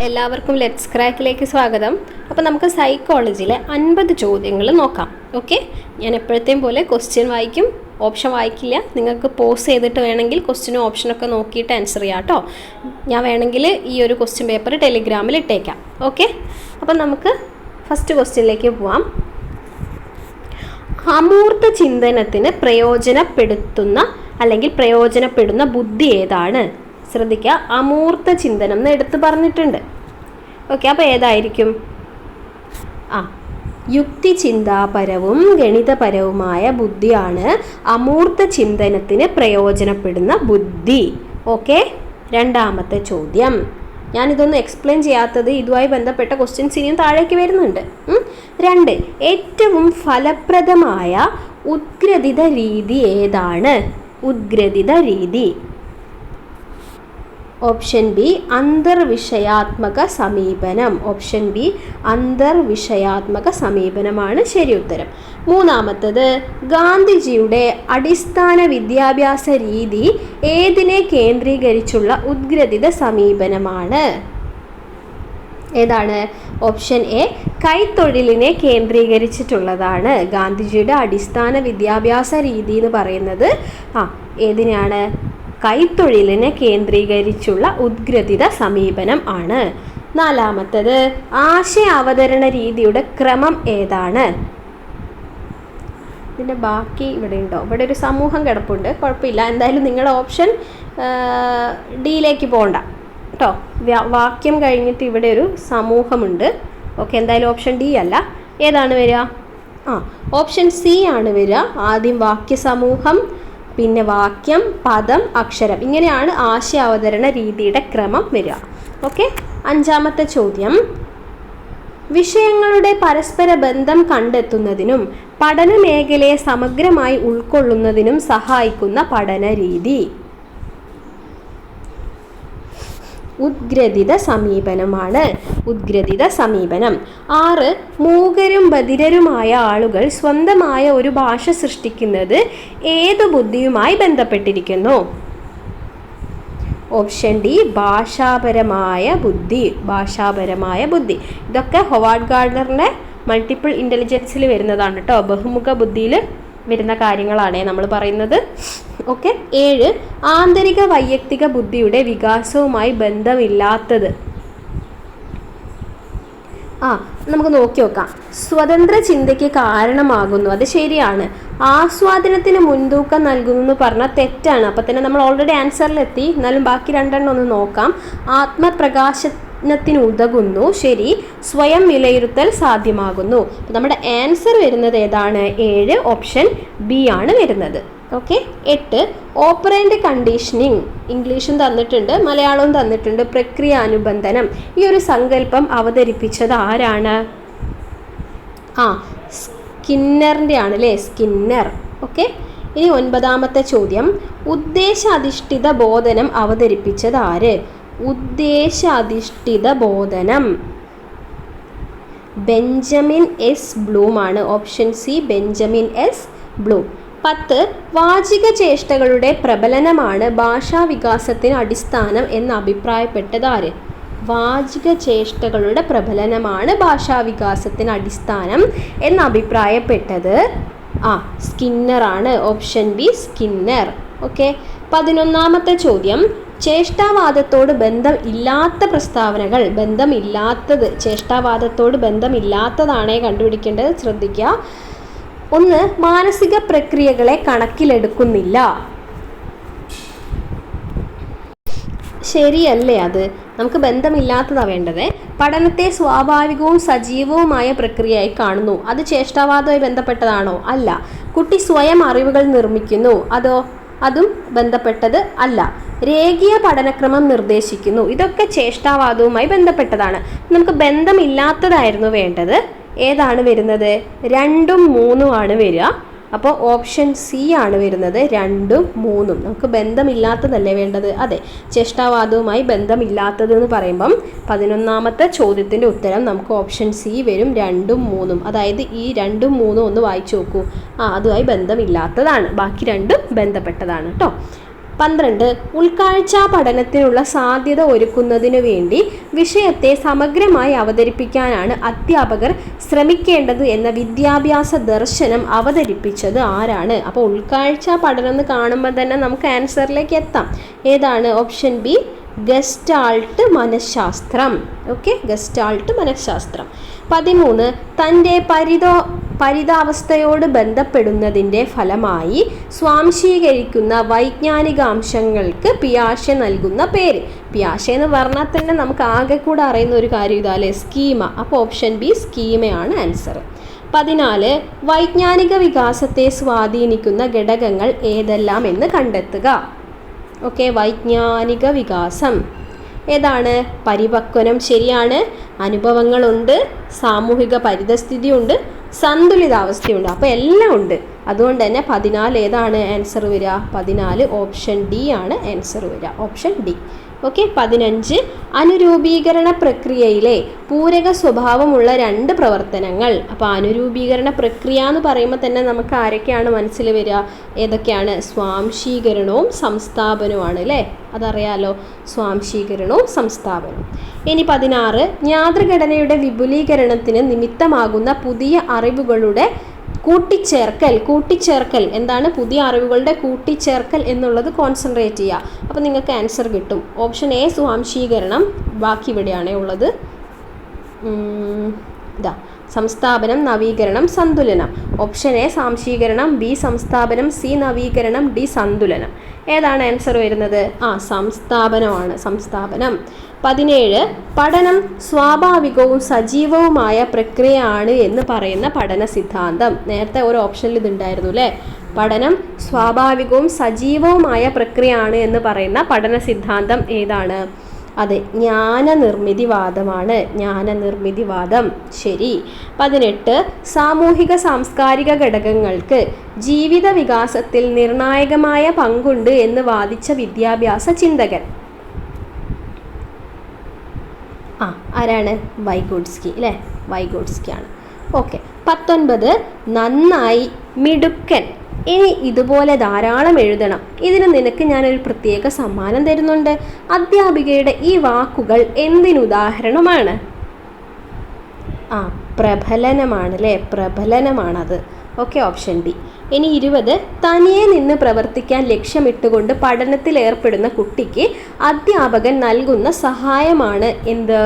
എല്ലാവർക്കും ലെറ്റ്സ് ക്രാക്കിലേക്ക് സ്വാഗതം. അപ്പോൾ നമുക്ക് സൈക്കോളജിയിലെ 50 ചോദ്യങ്ങൾ നോക്കാം. ഓക്കെ, ഞാൻ എപ്പോഴത്തെയും പോലെ ക്വസ്റ്റ്യൻ വായിക്കും, ഓപ്ഷൻ വായിക്കില്ല. നിങ്ങൾക്ക് പോസ് ചെയ്തിട്ട് വേണമെങ്കിൽ ക്വസ്റ്റ്യനും ഓപ്ഷനൊക്കെ നോക്കിയിട്ട് ആൻസർ ചെയ്യാം കേട്ടോ. ഞാൻ വേണമെങ്കിൽ ഈ ഒരു ക്വസ്റ്റ്യൻ പേപ്പർ ടെലിഗ്രാമിൽ ഇട്ടേക്കാം. ഓക്കെ, അപ്പം നമുക്ക് ഫസ്റ്റ് ക്വസ്റ്റ്യനിലേക്ക് പോവാം. അമൂർത്ത ചിന്തനത്തിന് പ്രയോജനപ്പെടുത്തുന്ന അല്ലെങ്കിൽ പ്രയോജനപ്പെടുന്ന ബുദ്ധി ഏതാണ്? ശ്രദ്ധിക്കുക, അമൂർത്ത ചിന്തനം എന്ന് എടുത്ത് പറഞ്ഞിട്ടുണ്ട്. ഓക്കെ, അപ്പോൾ ഏതായിരിക്കും? യുക്തിചിന്താപരവും ഗണിതപരവുമായ ബുദ്ധിയാണ് അമൂർത്ത ചിന്തനത്തിന് പ്രയോജനപ്പെടുന്ന ബുദ്ധി. ഓക്കെ, രണ്ടാമത്തെ ചോദ്യം. ഞാനിതൊന്നും എക്സ്പ്ലെയിൻ ചെയ്യാത്തത് ഇതുമായി ബന്ധപ്പെട്ട ക്വസ്റ്റ്യൻസ് ഇനിയും താഴേക്ക് വരുന്നുണ്ട്. 2, ഏറ്റവും ഫലപ്രദമായ ഉദ്ഗ്രഥിത രീതി ഏതാണ്? ഉദ്ഗ്രഥിത രീതി. ഓപ്ഷൻ ബി അന്തർവിഷയാത്മക സമീപനം. ഓപ്ഷൻ ബി അന്തർവിഷയാത്മക സമീപനമാണ് ശരി ഉത്തരം. മൂന്നാമത്തത്, ഗാന്ധിജിയുടെ അടിസ്ഥാന വിദ്യാഭ്യാസ രീതി ഏതിനെ കേന്ദ്രീകരിച്ചുള്ള ഉദ്ഗ്രഥിത സമീപനമാണ്? ഏതാണ്? ഓപ്ഷൻ എ കൈത്തൊഴിലിനെ കേന്ദ്രീകരിച്ചിട്ടുള്ളതാണ്. ഗാന്ധിജിയുടെ അടിസ്ഥാന വിദ്യാഭ്യാസ രീതി എന്ന് പറയുന്നത് ഏതിനാണ്? കൈത്തൊഴിലിനെ കേന്ദ്രീകരിച്ചുള്ള ഉദ്ഗ്രഥിത സമീപനം ആണ്. നാലാമത്തത്, ആശയ അവതരണ രീതിയുടെ ക്രമം ഏതാണ്? ഇതിൻ്റെ ബാക്കി ഇവിടെ ഉണ്ടോ? ഇവിടെ ഒരു സമൂഹം കിടപ്പുണ്ട്, കുഴപ്പമില്ല. എന്തായാലും നിങ്ങളുടെ ഓപ്ഷൻ ഡിയിലേക്ക് പോകണ്ട കേട്ടോ. വാക്യം കഴിഞ്ഞിട്ട് ഇവിടെ ഒരു സമൂഹമുണ്ട്. ഓക്കെ, എന്തായാലും ഓപ്ഷൻ ഡി അല്ല. ഏതാണ് വരിക? ഓപ്ഷൻ സി ആണ് വരിക. ആദ്യം വാക്യസമൂഹം, പിന്നെ വാക്യം, പദം, അക്ഷരം, ഇങ്ങനെയാണ് ആശയ അവതരണ രീതിയുടെ ക്രമം വരിക. ഓക്കെ, അഞ്ചാമത്തെ ചോദ്യം. വിഷയങ്ങളുടെ പരസ്പര ബന്ധം കണ്ടെത്തുന്നതിനും പഠന മേഖലയെ സമഗ്രമായി ഉൾക്കൊള്ളുന്നതിനും സഹായിക്കുന്ന പഠന രീതി ഉദ്ഗ്രഥിത സമീപനമാണ്. ഉദ്ഗ്രഥിത സമീപനം. 6, മൂകരും ബധിരരുമായ ആളുകൾ സ്വന്തമായ ഒരു ഭാഷ സൃഷ്ടിക്കുന്നത് ഏത് ബുദ്ധിയുമായി ബന്ധപ്പെട്ടിരിക്കുന്നു? ഓപ്ഷൻ ഡി ഭാഷാപരമായ ബുദ്ധി. ഭാഷാപരമായ ബുദ്ധി. ഇതൊക്കെ ഹൊവാർഡ് ഗാർഡനറിൻ്റെ മൾട്ടിപ്പിൾ ഇൻ്റലിജൻസിൽ വരുന്നതാണ് കേട്ടോ. ബഹുമുഖ ബുദ്ധിയിൽ വരുന്ന കാര്യങ്ങളാണ് നമ്മൾ പറയുന്നത്. ഓക്കെ, 7, ആന്തരിക വൈയക്തിക ബുദ്ധിയുടെ വികാസവുമായി ബന്ധമില്ലാത്തത്. നമുക്ക് നോക്കി നോക്കാം. സ്വതന്ത്ര ചിന്തയ്ക്ക് കാരണമാകുന്നു, അത് ശരിയാണ്. ആസ്വാദനത്തിന് മുൻതൂക്കം നൽകുന്നു എന്ന് പറഞ്ഞാൽ തെറ്റാണ്. അപ്പം തന്നെ നമ്മൾ ഓൾറെഡി ആൻസറിലെത്തി. എന്നാലും ബാക്കി 2 ഒന്ന് നോക്കാം. ആത്മപ്രകാശനത്തിന് ഉതകുന്നു, ശരി. സ്വയം വിലയിരുത്തൽ സാധ്യമാകുന്നു. നമ്മുടെ ആൻസർ വരുന്നത് ഏതാണ്? 7, ഓപ്ഷൻ ബി ആണ് വരുന്നത്. Okay, 8, operant conditioning. ഇംഗ്ലീഷും തന്നിട്ടുണ്ട്, മലയാളവും തന്നിട്ടുണ്ട്. പ്രക്രിയ അനുബന്ധനം. ഈ ഒരു സങ്കല്പം അവതരിപ്പിച്ചത് ആരാണ്? സ്കിന്നറിൻ്റെ ആണ് അല്ലേ? സ്കിന്നർ. ഓക്കെ, ഇനി 9ാമത്തെ ചോദ്യം. ഉദ്ദേശാധിഷ്ഠിത ബോധനം അവതരിപ്പിച്ചത് ആര്? ഉദ്ദേശാധിഷ്ഠിത ബോധനം ബെഞ്ചമിൻ എസ് ബ്ലൂം ആണ്. Option C Benjamin S Bloom. 10, വാചിക ചേഷ്ടകളുടെ പ്രബലനമാണ് ഭാഷാവികാസത്തിന് അടിസ്ഥാനം എന്ന് അഭിപ്രായപ്പെട്ടത് ആര്? വാചിക ചേഷ്ടകളുടെ പ്രബലനമാണ് ഭാഷാവികാസത്തിന് അടിസ്ഥാനം എന്ന് അഭിപ്രായപ്പെട്ടത് സ്കിന്നറാണ്. Option B Skinner. ഓക്കെ, 11ാമത്തെ ചോദ്യം. ചേഷ്ടാവാദത്തോട് ബന്ധം ഇല്ലാത്ത പ്രസ്താവനകൾ. ചേഷ്ടാവാദത്തോട് ബന്ധമില്ലാത്തതാണേ കണ്ടുപിടിക്കേണ്ടത്. ശ്രദ്ധിക്കുക. 1, മാനസിക പ്രക്രിയകളെ കണക്കിലെടുക്കുന്നില്ല. ശരിയല്ലേ? അത് നമുക്ക് ബന്ധമില്ലാത്തതാണ് വേണ്ടത്. പഠനത്തെ സ്വാഭാവികവും സജീവവുമായ പ്രക്രിയയായി കാണുന്നു. അത് ചേഷ്ടാവാദവുമായി ബന്ധപ്പെട്ടതാണോ? അല്ല. കുട്ടി സ്വയം അറിവുകൾ നിർമ്മിക്കുന്നു. അതും ബന്ധപ്പെട്ടത് അല്ല. രേഖീയ പഠനക്രമം നിർദ്ദേശിക്കുന്നു. ഇതൊക്കെ ചേഷ്ടാവാദവുമായി ബന്ധപ്പെട്ടതാണ്. നമുക്ക് ബന്ധമില്ലാത്തതായിരുന്നു വേണ്ടത്. ഏതാണ് വരുന്നത്? 2ഉം 3ഉം ആണ് വരിക. അപ്പോൾ ഓപ്ഷൻ സി ആണ് വരുന്നത്. 2ഉം 3ഉം. നമുക്ക് ബന്ധമില്ലാത്തതല്ലേ വേണ്ടത്? അതെ, ചേഷ്ടാവാദവുമായി ബന്ധമില്ലാത്തത് എന്ന് പറയുമ്പം 11ാമത്തെ ചോദ്യത്തിൻ്റെ ഉത്തരം നമുക്ക് ഓപ്ഷൻ സി വരും. 2ഉം 3ഉം. അതായത് ഈ 2ഉം 3ഉം ഒന്ന് വായിച്ചു നോക്കൂ. അതുമായി ബന്ധമില്ലാത്തതാണ്. ബാക്കി 2ഉം ബന്ധപ്പെട്ടതാണ് കേട്ടോ. 12. ഉൾക്കാഴ്ചാ പഠനത്തിനുള്ള സാധ്യത ഒരുക്കുന്നതിനു വേണ്ടി വിഷയത്തെ സമഗ്രമായി അവതരിപ്പിക്കാനാണ് അധ്യാപകർ ശ്രമിക്കേണ്ടത് എന്ന വിദ്യാഭ്യാസ ദർശനം അവതരിപ്പിച്ചത് ആരാണ്? അപ്പോൾ ഉൾക്കാഴ്ചാ പഠനം എന്ന് കാണുമ്പോൾ തന്നെ നമുക്ക് ആൻസറിലേക്ക് എത്താം. ഏതാണ്? ഓപ്ഷൻ ബി, ഗസ്റ്റാൾട്ട് മനഃശാസ്ത്രം. ഓക്കെ, ഗസ്റ്റാൾട്ട് മനഃശാസ്ത്രം. 13. തൻ്റെ പരിതാവസ്ഥയോട് ബന്ധപ്പെടുന്നതിൻ്റെ ഫലമായി സ്വാംശീകരിക്കുന്ന വൈജ്ഞാനിക അംശങ്ങൾക്ക് പിയാഷെ നൽകുന്ന പേര്. പിയാഷെ എന്ന് പറഞ്ഞാൽ തന്നെ നമുക്ക് ആകെ കൂടെ അറിയുന്ന ഒരു കാര്യം ഇതല്ലേ, സ്കീമ. അപ്പോൾ ഓപ്ഷൻ ബി, സ്കീമയാണ് ആൻസർ. 14. വൈജ്ഞാനിക വികാസത്തെ സ്വാധീനിക്കുന്ന ഘടകങ്ങൾ ഏതെല്ലാം എന്ന് കണ്ടെത്തുക. ഓക്കെ, വൈജ്ഞാനിക വികാസം ഏതാണ്? പരിപക്വനം ശരിയാണ്, അനുഭവങ്ങളുണ്ട്, സാമൂഹിക പരിതസ്ഥിതിയുണ്ട്, സന്തുലിതാവസ്ഥയുണ്ട്. അപ്പോൾ എല്ലാം ഉണ്ട്. അതുകൊണ്ട് തന്നെ 14 ഏതാണ് ആൻസർ വരിക? 14 ഓപ്ഷൻ ഡി ആണ് ആൻസർ വരിക. Option D. ഓക്കെ. 15. അനുരൂപീകരണ പ്രക്രിയയിലെ പൂരക സ്വഭാവമുള്ള 2 പ്രവർത്തനങ്ങൾ. അപ്പോൾ അനുരൂപീകരണ പ്രക്രിയ എന്ന് പറയുമ്പോൾ തന്നെ നമുക്ക് ആരൊക്കെയാണ് മനസ്സിൽ വരിക? ഏതൊക്കെയാണ്? സ്വാംശീകരണവും സംസ്ഥാപനവുമാണ് അല്ലേ? അതറിയാലോ, സ്വാംശീകരണവും സംസ്ഥാപനവും. ഇനി 16. മാതൃഘടനയുടെ വിപുലീകരണത്തിന് നിമിത്തമാകുന്ന പുതിയ അറിവുകളുടെ കൂട്ടിച്ചേർക്കൽ എന്താണ്? പുതിയ അറിവുകളുടെ കൂട്ടിച്ചേർക്കൽ എന്നുള്ളത് കോൺസെൻട്രേറ്റ് ചെയ്യുക. അപ്പോൾ നിങ്ങൾക്ക് ആൻസർ കിട്ടും. ഓപ്ഷൻ എ സ്വാംശീകരണം, ബാക്കി ഇവിടെയാണ് ഉള്ളത്. ഇതാ സംസ്ഥാപനം, നവീകരണം, സന്തുലനം. ഓപ്ഷൻ എ സ്വാംശീകരണം, ബി സംസ്ഥാപനം, സി നവീകരണം, ഡി സന്തുലനം. ഏതാണ് ആൻസർ വരുന്നത്? സംസ്ഥാപനമാണ്, സംസ്ഥാപനം. 17. പഠനം സ്വാഭാവികവും സജീവവുമായ പ്രക്രിയയാണ് എന്ന് പറയുന്ന പഠന സിദ്ധാന്തം. നേരത്തെ ഒരു ഓപ്ഷനിൽ ഇതുണ്ടായിരുന്നു അല്ലേ? പഠനം സ്വാഭാവികവും സജീവവുമായ പ്രക്രിയയാണ് എന്ന് പറയുന്ന പഠന സിദ്ധാന്തം ഏതാണ്? അതെ, ജ്ഞാനനിർമ്മിതിവാദമാണ്. ജ്ഞാനനിർമ്മിതിവാദം ശരി. 18. സാമൂഹിക സാംസ്കാരിക ഘടകങ്ങൾക്ക് ജീവിത വികാസത്തിൽ നിർണായകമായ പങ്കുണ്ട് എന്ന് വാദിച്ച വിദ്യാഭ്യാസ ചിന്തകൻ ആരാണ്? വൈഗോട്സ്കി അല്ലേ? വൈഗോട്സ്കിയാണ്. ഓക്കെ. 19. നന്നായി, മിടുക്കൻ. ഇനി ഇതുപോലെ ധാരാളം എഴുതണം. ഇതിന് നിനക്ക് ഞാനൊരു പ്രത്യേക സമ്മാനം തരുന്നുണ്ട്. അധ്യാപികയുടെ ഈ വാക്കുകൾ എന്തിനുദാഹരണമാണ്? പ്രബലനമാണ് അല്ലേ? പ്രബലനമാണത്. Okay, option B. ഇനി 20. തനിയെ നിന്ന് പ്രവർത്തിക്കാൻ ലക്ഷ്യമിട്ടുകൊണ്ട് പഠനത്തിൽ ഏർപ്പെടുന്ന കുട്ടിക്ക് അധ്യാപകൻ നൽകുന്ന സഹായമാണ് എന്ത്?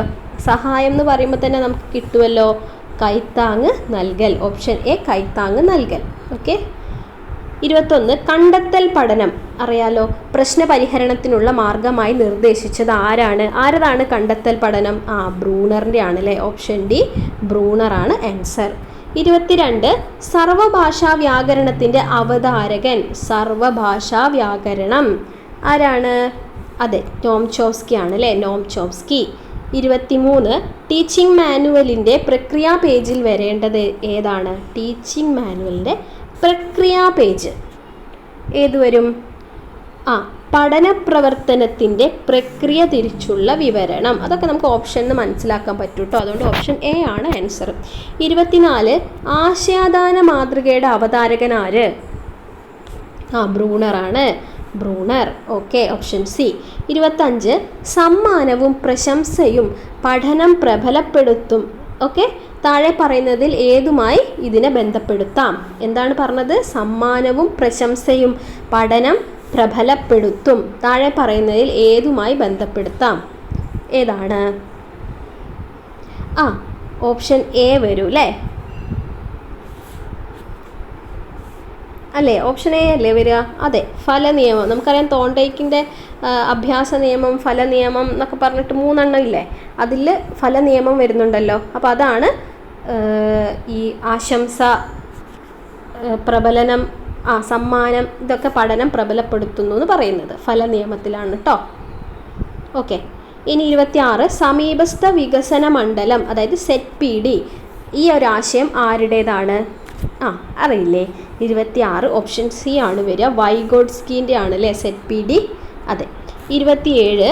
സഹായം എന്ന് പറയുമ്പോൾ തന്നെ നമുക്ക് കിട്ടുമല്ലോ, കൈത്താങ്ങ് നൽകൽ. ഓപ്ഷൻ എ, കൈത്താങ്ങ് നൽകൽ. ഓക്കെ. 21. കണ്ടെത്തൽ പഠനം അറിയാലോ, പ്രശ്നപരിഹരണത്തിനുള്ള മാർഗമായി നിർദ്ദേശിച്ചത് ആരതാണ് കണ്ടെത്തൽ പഠനം? ബ്രൂണറിൻ്റെ ആണ് അല്ലേ? ഓപ്ഷൻ ഡി, ബ്രൂണറാണ് ആൻസർ. 22. സർവഭാഷാ വ്യാകരണത്തിൻ്റെ അവതാരകൻ. സർവഭാഷാ വ്യാകരണം ആരാണ്? അതെ, നോം ചോംസ്കി ആണ് അല്ലേ? Noam Chomsky. 23. ടീച്ചിങ് മാനുവലിൻ്റെ പ്രക്രിയാ പേജിൽ വരേണ്ടത് ഏതാണ്? ടീച്ചിങ് മാനുവലിൻ്റെ പ്രക്രിയാ പേജ് ഏത് വരും? പഠന പ്രവർത്തനത്തിൻ്റെ പ്രക്രിയ തിരിച്ചുള്ള വിവരണം. അതൊക്കെ നമുക്ക് ഓപ്ഷനിൽ മനസ്സിലാക്കാൻ പറ്റും കേട്ടോ. അതുകൊണ്ട് ഓപ്ഷൻ എ ആണ് ആൻസർ. 24. ആശയദാന മാതൃകയുടെ അവതാരകൻ ആര്? ബ്രൂണറാണ്. ബ്രൂണർ. Okay, option C. 25. സമ്മാനവും പ്രശംസയും പഠനം പ്രബലപ്പെടുത്തും. ഓക്കെ, താഴെ പറയുന്നതിൽ ഏതുമായി ഇതിനെ ബന്ധപ്പെടുത്താം? എന്താണ് പറഞ്ഞത്? സമ്മാനവും പ്രശംസയും പഠനം പ്രബലപ്പെടുത്തും. താഴെ പറയുന്നതിൽ ഏതുമായി ബന്ധപ്പെടുത്താം? ഏതാണ്? ഓപ്ഷൻ എ വരൂ അല്ലേ? അല്ലേ? ഓപ്ഷൻ എ അല്ലേ വരിക? അതെ, ഫലനിയമം. നമുക്കറിയാം തോണ്ടയ്ക്കിൻ്റെ അഭ്യാസ നിയമം, ഫലനിയമം എന്നൊക്കെ പറഞ്ഞിട്ട് 3 എണ്ണം ഇല്ലേ? അതിൽ ഫലനിയമം വരുന്നുണ്ടല്ലോ. അപ്പോൾ അതാണ് ഈ ആശംസ, പ്രബലനം, സമ്മാനം, ഇതൊക്കെ പഠനം പ്രബലപ്പെടുത്തുന്നു എന്ന് പറയുന്നത് ഫലനിയമത്തിലാണ് കേട്ടോ. ഓക്കെ. ഇനി 26. സമീപസ്ഥ വികസന മണ്ഡലം, അതായത് സെറ്റ് പി ഡി. ഈ ഒരു ആശയം ആരുടേതാണ്? അറിയില്ലേ? 26 ഓപ്ഷൻ സി ആണ് വരിക. വൈഗോട്സ്കിൻ്റെ ആണ് അല്ലേ സെറ്റ് പി ഡി? അതെ. 27.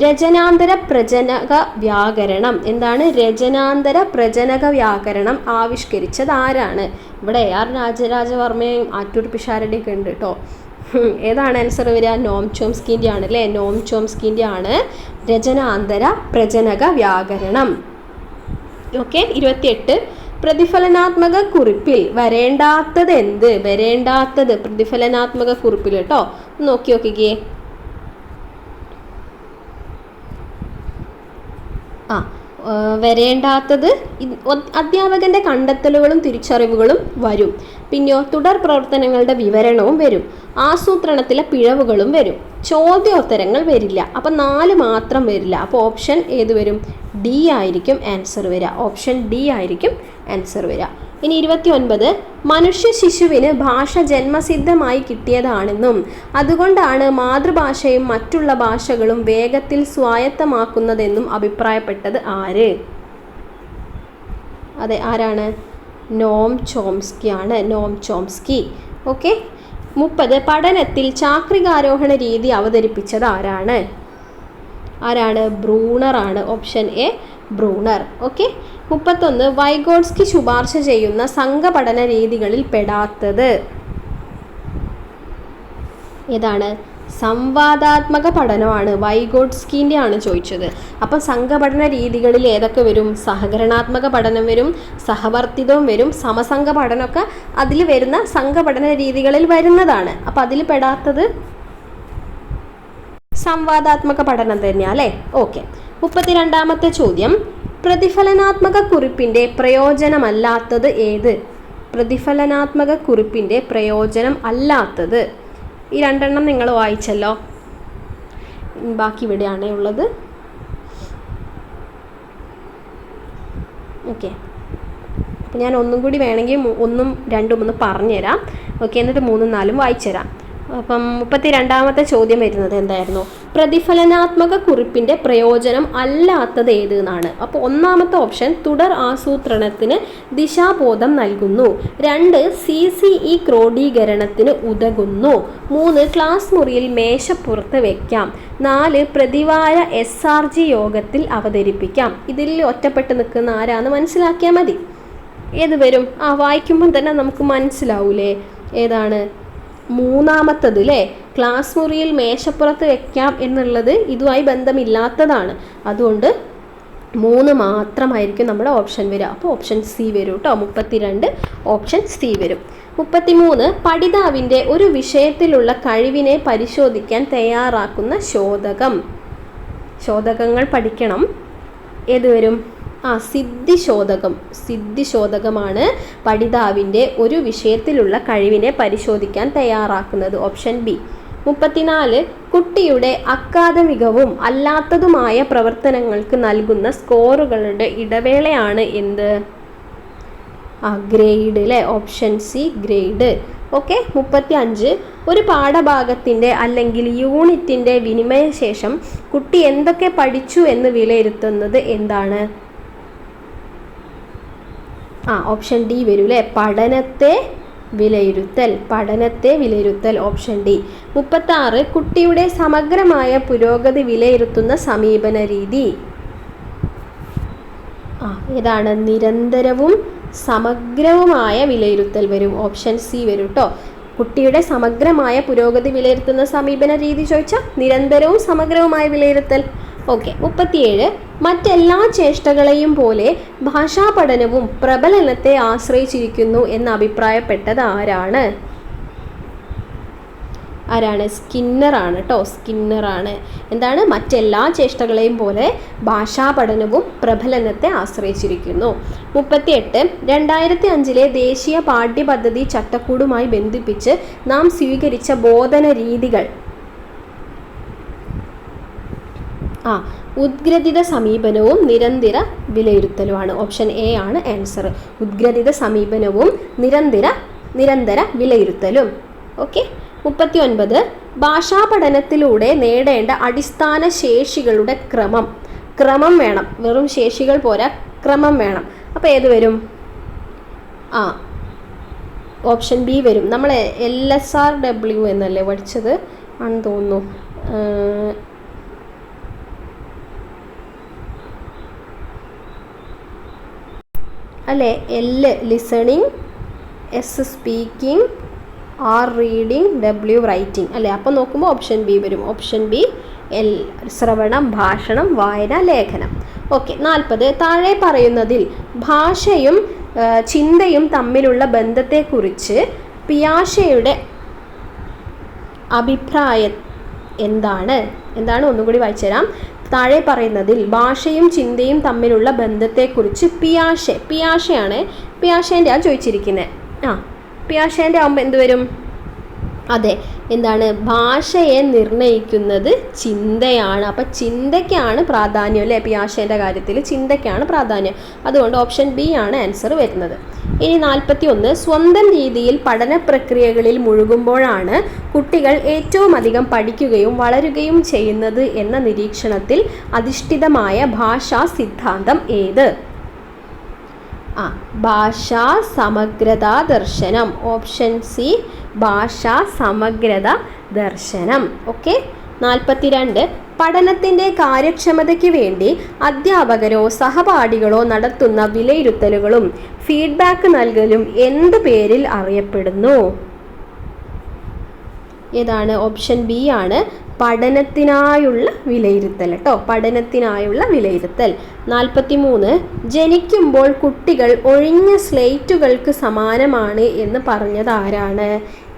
രചനാന്തര പ്രജനക വ്യാകരണം. എന്താണ് രചനാന്തര പ്രജനക വ്യാകരണം ആവിഷ്കരിച്ചത് ആരാണ്? ഇവിടെ AR രാജരാജവർമ്മയും ആറ്റൂർ പിഷാരടിയൊക്കെ ഉണ്ട് കേട്ടോ. ഏതാണ് ആൻസർ വരിക? നോം ചോംസ്കിൻ്റെ ആണ് അല്ലേ? നോം ചോംസ്കിൻ്റെ ആണ് രചനാന്തര പ്രജനക വ്യാകരണം. ഓക്കെ. 28 പ്രതിഫലനാത്മക കുറിപ്പിൽ വരേണ്ടാത്തത് എന്ത്? വരേണ്ടാത്തത് പ്രതിഫലനാത്മക കുറിപ്പിൽ കേട്ടോ, നോക്കി നോക്കിക്കേ. വരേണ്ടാത്തത് അധ്യാപകന്റെ കണ്ടെത്തലുകളും തിരിച്ചറിവുകളും വരും. പിന്നെയോ തുടർ പ്രവർത്തനങ്ങളുടെ വിവരണവും വരും. ആസൂത്രണത്തിലെ പിഴവുകളും വരും. ചോദ്യോത്തരങ്ങൾ വരില്ല. അപ്പം 4 മാത്രം വരില്ല. അപ്പോൾ ഓപ്ഷൻ ഏത് വരും? ഡി ആയിരിക്കും ആൻസർ വരിക. ഓപ്ഷൻ ഡി ആയിരിക്കും ആൻസർ വരിക. ഇനി 29 മനുഷ്യ ശിശുവിന് ഭാഷ ജന്മസിദ്ധമായി കിട്ടിയതാണെന്നും അതുകൊണ്ടാണ് മാതൃഭാഷയും മറ്റുള്ള ഭാഷകളും വേഗത്തിൽ സ്വായത്തമാക്കുന്നതെന്നും അഭിപ്രായപ്പെട്ടത് ആര്? അതെ, ആരാണ്? നോം ചോംസ്കി ആണ്. Noam Chomsky. ഓക്കെ. 30 പഠനത്തിൽ ചാക്രികാരോഹണ രീതി അവതരിപ്പിച്ചത് ആരാണ്? ആരാണ്? ബ്രൂണർ ആണ്. Option A Bruner. Okay. 31 Vygotsky ശുപാർശ ചെയ്യുന്ന സംഘപഠന രീതികളിൽ പെടാത്തത് ഏതാണ്? സംവാദാത്മക പഠനമാണ്. വൈഗോട്സ്കിൻ്റെ ആണ് ചോദിച്ചത്. അപ്പം സംഘപഠന രീതികളിൽ ഏതൊക്കെ വരും? സഹകരണാത്മക പഠനം വരും, സഹവർത്തിത്വം വരും, സമസംഘ പഠനമൊക്കെ അതിൽ വരുന്ന സംഘപഠന രീതികളിൽ വരുന്നതാണ്. അപ്പം അതിൽ പെടാത്തത് സംവാദാത്മക പഠനം തന്നെയാണ് അല്ലേ? ഓക്കെ. 32ാമത്തെ ചോദ്യം പ്രതിഫലനാത്മക കുറിപ്പിൻ്റെ പ്രയോജനമല്ലാത്തത് ഏത്? പ്രതിഫലനാത്മക കുറിപ്പിൻ്റെ പ്രയോജനം അല്ലാത്തത്. ഈ 2 നിങ്ങൾ വായിച്ചല്ലോ. ബാക്കി ഇവിടെയാണ് ഉള്ളത്. ഓക്കെ. അപ്പം ഞാൻ ഒന്നും കൂടി വേണമെങ്കിൽ 1ഉം 2ഉം ഒന്ന് പറഞ്ഞുതരാം. ഓക്കെ. എന്നിട്ട് 3ഉം 4ഉം വായിച്ചുതരാം. അപ്പം 32ാമത്തെ ചോദ്യം വരുന്നത് എന്തായിരുന്നു? പ്രതിഫലനാത്മക കുറിപ്പിൻ്റെ പ്രയോജനം അല്ലാത്തത് ഏത് എന്നാണ്. അപ്പോൾ 1ാമത്തെ ഓപ്ഷൻ തുടർ ആസൂത്രണത്തിന് ദിശാബോധം നൽകുന്നു. 2 CCE ക്രോഡീകരണത്തിന് ഉതകുന്നു. 3 ക്ലാസ് മുറിയിൽ മേശപ്പുറത്ത് വെക്കാം. 4 പ്രതിവാര SRG യോഗത്തിൽ അവതരിപ്പിക്കാം. ഇതിൽ ഒറ്റപ്പെട്ട് നിൽക്കുന്ന ആരാന്ന് മനസ്സിലാക്കിയാൽ മതി. ഏത് വരും? വായിക്കുമ്പം തന്നെ നമുക്ക് മനസ്സിലാവൂലേ ഏതാണ്? 3ാമത്തത് അല്ലേ? ക്ലാസ് മുറിയിൽ മേശപ്പുറത്ത് വെക്കാം എന്നുള്ളത് ഇതുമായി ബന്ധമില്ലാത്തതാണ്. അതുകൊണ്ട് 3 മാത്രമായിരിക്കും നമ്മുടെ ഓപ്ഷൻ വരിക. അപ്പോൾ ഓപ്ഷൻ സി വരും കേട്ടോ. 32 ഓപ്ഷൻ സി വരും. 33 പഠിതാവിൻ്റെ ഒരു വിഷയത്തിലുള്ള കഴിവിനെ പരിശോധിക്കാൻ തയ്യാറാക്കുന്ന ശോധകം. ശോധകങ്ങൾ പഠിക്കണം. ഏത് വരും? സിദ്ധിശോധകം. സിദ്ധിശോധകമാണ് പഠിതാവിൻ്റെ ഒരു വിഷയത്തിലുള്ള കഴിവിനെ പരിശോധിക്കാൻ തയ്യാറാക്കുന്നത്. Option B. 34 കുട്ടിയുടെ അക്കാദമികവും അല്ലാത്തതുമായ പ്രവർത്തനങ്ങൾക്ക് നൽകുന്ന സ്കോറുകളുടെ ഇടവേളയാണ് എന്ത്? ഗ്രേഡ് അല്ലേ? Option C grade. ഓക്കെ. 35 ഒരു പാഠഭാഗത്തിൻ്റെ അല്ലെങ്കിൽ യൂണിറ്റിൻ്റെ വിനിമയശേഷം കുട്ടി എന്തൊക്കെ പഠിച്ചു എന്ന് വിലയിരുത്തുന്നത് എന്താണ്? ഓപ്ഷൻ ഡി വരും അല്ലേ? പഠനത്തെ വിലയിരുത്തൽ. പഠനത്തെ വിലയിരുത്തൽ. Option D. 36 കുട്ടിയുടെ സമഗ്രമായ പുരോഗതി വിലയിരുത്തുന്ന സമീപന രീതി ഏതാണ്? നിരന്തരവും സമഗ്രവുമായ വിലയിരുത്തൽ വരും. ഓപ്ഷൻ സി വരും കേട്ടോ. കുട്ടിയുടെ സമഗ്രമായ പുരോഗതി വിലയിരുത്തുന്ന സമീപന രീതി ചോദിച്ചാൽ നിരന്തരവും സമഗ്രവുമായ വിലയിരുത്തൽ. ഓക്കെ. 37 മറ്റെല്ലാ ചേഷ്ടകളെയും പോലെ ഭാഷാ പഠനവും പ്രബലനത്തെ ആശ്രയിച്ചിരിക്കുന്നു എന്ന് അഭിപ്രായപ്പെട്ടത് ആരാണ്? സ്കിന്നറാണ് കേട്ടോ. സ്കിന്നറാണ്. എന്താണ്? മറ്റെല്ലാ ചേഷ്ടകളെയും പോലെ ഭാഷാ പഠനവും പ്രബലനത്തെ ആശ്രയിച്ചിരിക്കുന്നു. 38 2005 ദേശീയ പാഠ്യപദ്ധതി ചട്ടക്കൂടുമായി ബന്ധിപ്പിച്ച് നാം സ്വീകരിച്ച ബോധന രീതികൾ ഉദ്ഗ്രഥിത സമീപനവും നിരന്തര വിലയിരുത്തലുമാണ്. ഓപ്ഷൻ എ ആണ് ആൻസർ. ഉദ്ഗ്രഥിത സമീപനവും നിരന്തര വിലയിരുത്തലും. ഓക്കെ. 39 ഭാഷാ പഠനത്തിലൂടെ നേടേണ്ട അടിസ്ഥാന ശേഷികളുടെ ക്രമം വേണം. വെറും ശേഷികൾ പോരാ, ക്രമം വേണം. അപ്പോൾ ഏത് വരും? ഓപ്ഷൻ ബി വരും. നമ്മൾ LSRW എന്നല്ലേ പഠിച്ചത് ആണെന്ന് തോന്നുന്നു. അല്ലേ? L listening, S speaking, are reading, W writing അല്ലേ? അപ്പോൾ നോക്കുമ്പോൾ ഓപ്ഷൻ ബി വരും. ഓപ്ഷൻ ബി ശ്രവണം, ഭാഷണം, വായന, ലേഖനം. ഓക്കെ. 40 താഴെ പറയുന്നതിൽ ഭാഷയും ചിന്തയും തമ്മിലുള്ള ബന്ധത്തെക്കുറിച്ച് പിയാഷെയുടെ അഭിപ്രായം എന്താണ്? ഒന്നുകൂടി വായിച്ചുതരാം. താഴെ പറയുന്നതിൽ ഭാഷയും ചിന്തയും തമ്മിലുള്ള ബന്ധത്തെക്കുറിച്ച് പിയാഷെയാണ് ചോദിച്ചിരിക്കുന്നത്. പിയാഷേൻ്റെ ആകുമ്പോൾ എന്ത് വരും? അതെ, എന്താണ്? ഭാഷയെ നിർണ്ണയിക്കുന്നത് ചിന്തയാണ്. അപ്പം ചിന്തയ്ക്കാണ് പ്രാധാന്യം അല്ലേ? പിയാഷേൻ്റെ കാര്യത്തിൽ ചിന്തയ്ക്കാണ് പ്രാധാന്യം. അതുകൊണ്ട് ഓപ്ഷൻ ബി ആണ് ആൻസർ വരുന്നത്. ഇനി 41 സ്വന്തം രീതിയിൽ പഠന പ്രക്രിയകളിൽ മുഴുകുമ്പോഴാണ് കുട്ടികൾ ഏറ്റവും അധികം പഠിക്കുകയും വളരുകയും ചെയ്യുന്നത് എന്ന നിരീക്ഷണത്തിൽ അധിഷ്ഠിതമായ ഭാഷാ സിദ്ധാന്തം ഏത്? ഭാഷാ സമഗ്രതാ ദർശനം. ഓപ്ഷൻ സി ഭാഷാ സമഗ്രത ദർശനം. ഓക്കെ. 42 പഠനത്തിൻ്റെ കാര്യക്ഷമതയ്ക്ക് വേണ്ടി അധ്യാപകരോ സഹപാഠികളോ നടത്തുന്ന വിലയിരുത്തലുകളും ഫീഡ്ബാക്ക് നൽകലും എന്ത് പേരിൽ അറിയപ്പെടുന്നു? ഏതാണ്? ഓപ്ഷൻ ബി ആണ് പഠനത്തിനായുള്ള വിലയിരുത്തൽ കേട്ടോ. പഠനത്തിനായുള്ള വിലയിരുത്തൽ. 43 ജനിക്കുമ്പോൾ കുട്ടികൾ ഒഴിഞ്ഞ സ്ലേറ്റുകൾക്ക് സമാനമാണ് എന്ന് പറഞ്ഞത് ആരാണ്?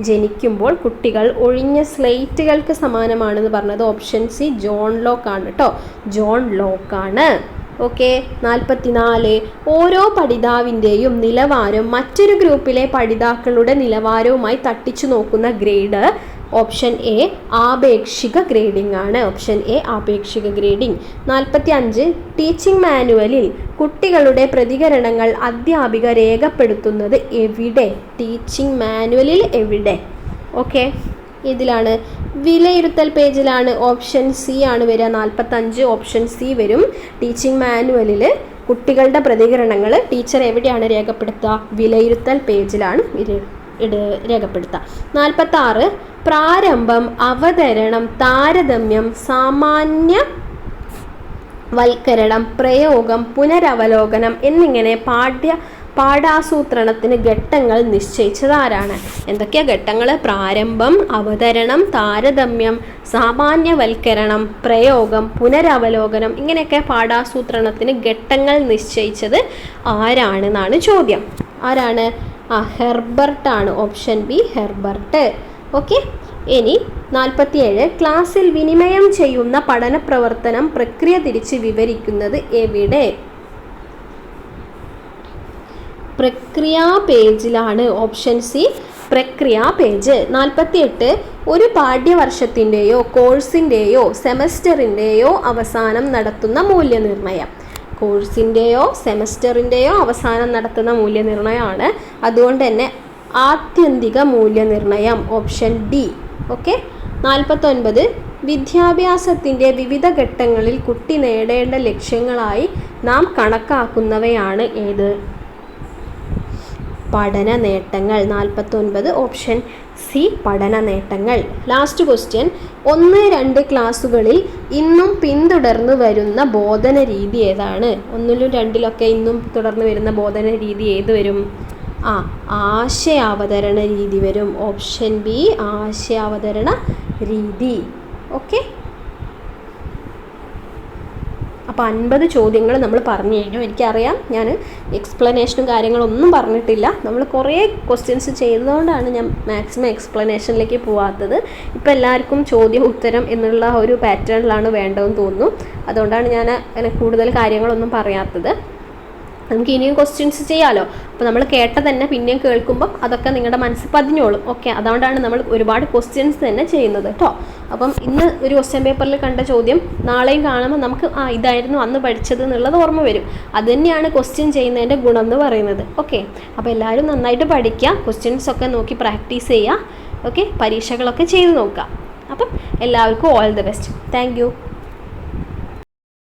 ജനിക്കുമ്പോൾ കുട്ടികൾ ഒഴിഞ്ഞ സ്ലേറ്റുകൾക്ക് സമാനമാണെന്ന് പറഞ്ഞത് ഓപ്ഷൻ സി ജോൺ ലോക്ക് ആണ് കേട്ടോ. ജോൺ ലോക്ക് ആണ്. ഓക്കെ. 44 ഓരോ പഠിതാവിൻ്റെയും നിലവാരം മറ്റൊരു ഗ്രൂപ്പിലെ പഠിതാക്കളുടെ നിലവാരവുമായി തട്ടിച്ചു നോക്കുന്ന ഗ്രേഡ് ഓപ്ഷൻ എ ആപേക്ഷിക ഗ്രേഡിംഗ് ആണ്. ഓപ്ഷൻ എ ആപേക്ഷിക ഗ്രേഡിംഗ്. 45 ടീച്ചിങ് മാനുവലിൽ കുട്ടികളുടെ പ്രതികരണങ്ങൾ അധ്യാപിക രേഖപ്പെടുത്തുന്നത് എവിടെ? ടീച്ചിങ് മാനുവലിൽ എവിടെ? ഓക്കെ. ഇതിലാണ് വിലയിരുത്തൽ പേജിലാണ്. ഓപ്ഷൻ സി ആണ് വരിക. 45 ഓപ്ഷൻ സി വരും. ടീച്ചിങ് മാനുവലിൽ കുട്ടികളുടെ പ്രതികരണങ്ങൾ ടീച്ചർ എവിടെയാണ് രേഖപ്പെടുത്തുക? വിലയിരുത്തൽ പേജിലാണ് രേഖപ്പെടുത്തുക. 46 പ്രാരംഭം, അവതരണം, താരതമ്യം, സാമാന്യവൽക്കരണം, പ്രയോഗം, പുനരവലോകനം എന്നിങ്ങനെ പാഠാസൂത്രണത്തിന് ഘട്ടങ്ങൾ നിശ്ചയിച്ചത് ആരാണ്? എന്തൊക്കെയാ ഘട്ടങ്ങൾ? പ്രാരംഭം, അവതരണം, താരതമ്യം, സാമാന്യവൽക്കരണം, പ്രയോഗം, പുനരവലോകനം ഇങ്ങനെയൊക്കെ പാഠാസൂത്രണത്തിന് ഘട്ടങ്ങൾ നിശ്ചയിച്ചത് ആരാണെന്നാണ് ചോദ്യം. ആരാണ്? ഹെർബർട്ട് ആണ്. Option B Herbert. ഓക്കെ. ഇനി 47 ക്ലാസ്സിൽ വിനിമയം ചെയ്യുന്ന പഠന പ്രവർത്തനം പ്രക്രിയ തിരിച്ച് വിവരിക്കുന്നത് എവിടെ? പ്രക്രിയ പേജിലാണ്. ഓപ്ഷൻ സി പ്രക്രിയ പേജ്. 48 ഒരു പാഠ്യവർഷത്തിൻ്റെയോ കോഴ്സിൻ്റെയോ സെമസ്റ്ററിൻ്റെയോ അവസാനം നടത്തുന്ന മൂല്യനിർണ്ണയം. കോഴ്സിൻ്റെയോ സെമസ്റ്ററിൻ്റെയോ അവസാനം നടത്തുന്ന മൂല്യനിർണ്ണയമാണ്. അതുകൊണ്ട് തന്നെ ആത്യന്തിക മൂല്യനിർണ്ണയം. Option D. ഓക്കെ. 49 വിദ്യാഭ്യാസത്തിൻ്റെ വിവിധ ഘട്ടങ്ങളിൽ കുട്ടി നേടേണ്ട ലക്ഷ്യങ്ങളായി നാം കണക്കാക്കുന്നവയാണ് ഏത്? പഠന നേട്ടങ്ങൾ. 49 ഓപ്ഷൻ സി പഠന നേട്ടങ്ങൾ. Last question. 1-2 ക്ലാസ്സുകളിൽ ഇന്നും പിന്തുടർന്നു വരുന്ന ബോധന രീതി ഏതാണ്? 1-ലും 2-ലൊക്കെ ഇന്നും തുടർന്ന് വരുന്ന ബോധന രീതി ഏത് വരും? ആശയാവതരണ രീതി വരും. ഓപ്ഷൻ ബി ആശയാവതരണ രീതി. ഓക്കെ. അപ്പോൾ 50 ചോദ്യങ്ങൾ നമ്മൾ പറഞ്ഞു കഴിഞ്ഞു. എനിക്കറിയാം ഞാൻ എക്സ്പ്ലനേഷനും കാര്യങ്ങളൊന്നും പറഞ്ഞിട്ടില്ല. നമ്മൾ കുറേ ക്വസ്റ്റ്യൻസ് ചെയ്തതുകൊണ്ടാണ് ഞാൻ മാക്സിമം എക്സ്പ്ലനേഷനിലേക്ക് പോവാത്തത്. ഇപ്പോൾ എല്ലാവർക്കും ചോദ്യം ഉത്തരം എന്നുള്ള ഒരു പാറ്റേണിലാണ് വേണ്ടതെന്ന് തോന്നുന്നു. അതുകൊണ്ടാണ് ഞാൻ കൂടുതൽ കാര്യങ്ങളൊന്നും പറയാത്തത്. നമുക്ക് ഇനിയും ക്വസ്റ്റ്യൻസ് ചെയ്യാമല്ലോ. അപ്പോൾ നമ്മൾ കേട്ട തന്നെ പിന്നെയും കേൾക്കുമ്പോൾ അതൊക്കെ നിങ്ങളുടെ മനസ്സിൽ പതിഞ്ഞോളും. ഓക്കെ. അതുകൊണ്ടാണ് നമ്മൾ ഒരുപാട് ക്വസ്റ്റ്യൻസ് തന്നെ ചെയ്യുന്നത് കേട്ടോ. അപ്പം ഇന്ന് ഒരു ക്വസ്റ്റ്യൻ പേപ്പറിൽ കണ്ട ചോദ്യം നാളെയും കാണുമ്പോൾ നമുക്ക് ഇതായിരുന്നു അന്ന് പഠിച്ചത് എന്നുള്ളത് ഓർമ്മ വരും. അതുതന്നെയാണ് ക്വസ്റ്റ്യൻ ചെയ്യുന്നതിൻ്റെ ഗുണം എന്ന് പറയുന്നത്. ഓക്കെ. അപ്പോൾ എല്ലാവരും നന്നായിട്ട് പഠിക്കുക, ക്വസ്റ്റ്യൻസൊക്കെ നോക്കി പ്രാക്ടീസ് ചെയ്യുക. ഓക്കെ. പരീക്ഷകളൊക്കെ ചെയ്ത് നോക്കുക. അപ്പം എല്ലാവർക്കും all the best. Thank you.